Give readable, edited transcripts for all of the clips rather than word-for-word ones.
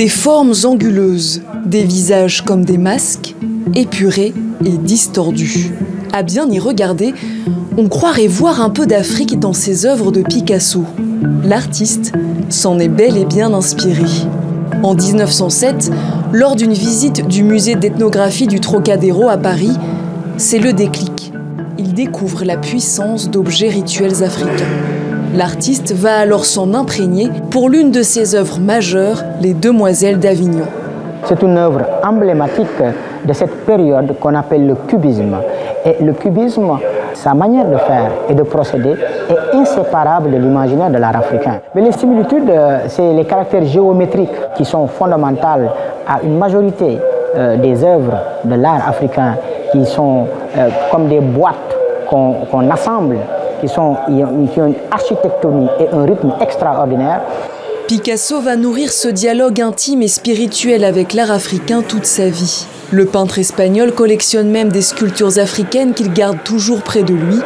Des formes anguleuses, des visages comme des masques, épurés et distordus. À bien y regarder, on croirait voir un peu d'Afrique dans ses œuvres de Picasso. L'artiste s'en est bel et bien inspiré. En 1907, lors d'une visite du musée d'ethnographie du Trocadéro à Paris, c'est le déclic. Il découvre la puissance d'objets rituels africains. L'artiste va alors s'en imprégner pour l'une de ses œuvres majeures, Les Demoiselles d'Avignon. C'est une œuvre emblématique de cette période qu'on appelle le cubisme. Et le cubisme, sa manière de faire et de procéder est inséparable de l'imaginaire de l'art africain. Mais les similitudes, c'est les caractères géométriques qui sont fondamentaux à une majorité des œuvres de l'art africain qui sont comme des boîtes qu'on assemble, qui ont une architectonie et un rythme extraordinaire. Picasso va nourrir ce dialogue intime et spirituel avec l'art africain toute sa vie. Le peintre espagnol collectionne même des sculptures africaines qu'il garde toujours près de lui.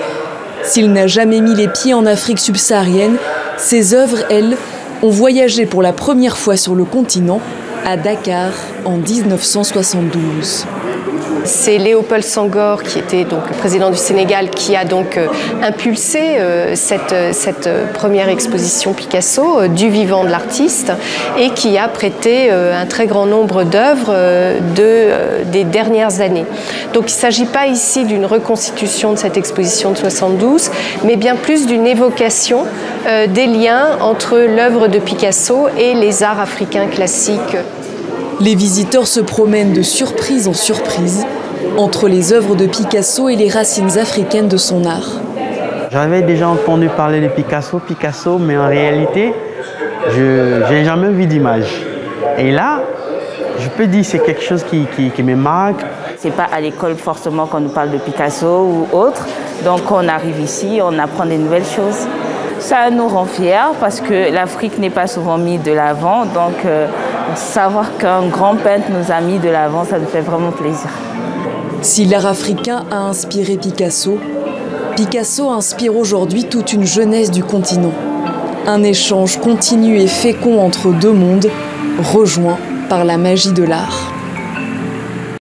S'il n'a jamais mis les pieds en Afrique subsaharienne, ses œuvres, elles, ont voyagé pour la première fois sur le continent, à Dakar, en 1972. C'est Léopold Senghor, qui était donc le président du Sénégal, qui a donc impulsé cette première exposition Picasso du vivant de l'artiste et qui a prêté un très grand nombre d'œuvres des dernières années. Donc il ne s'agit pas ici d'une reconstitution de cette exposition de 72, mais bien plus d'une évocation des liens entre l'œuvre de Picasso et les arts africains classiques. Les visiteurs se promènent de surprise en surprise entre les œuvres de Picasso et les racines africaines de son art. J'avais déjà entendu parler de Picasso, mais en réalité, je n'ai jamais vu d'image. Et là, je peux dire que c'est quelque chose qui me marque. Ce n'est pas à l'école forcément qu'on nous parle de Picasso ou autre. Donc on arrive ici, on apprend des nouvelles choses. Ça nous rend fiers parce que l'Afrique n'est pas souvent mise de l'avant. Donc savoir qu'un grand peintre nous a mis de l'avant, ça nous fait vraiment plaisir. Si l'art africain a inspiré Picasso, Picasso inspire aujourd'hui toute une jeunesse du continent. Un échange continu et fécond entre deux mondes, rejoint par la magie de l'art.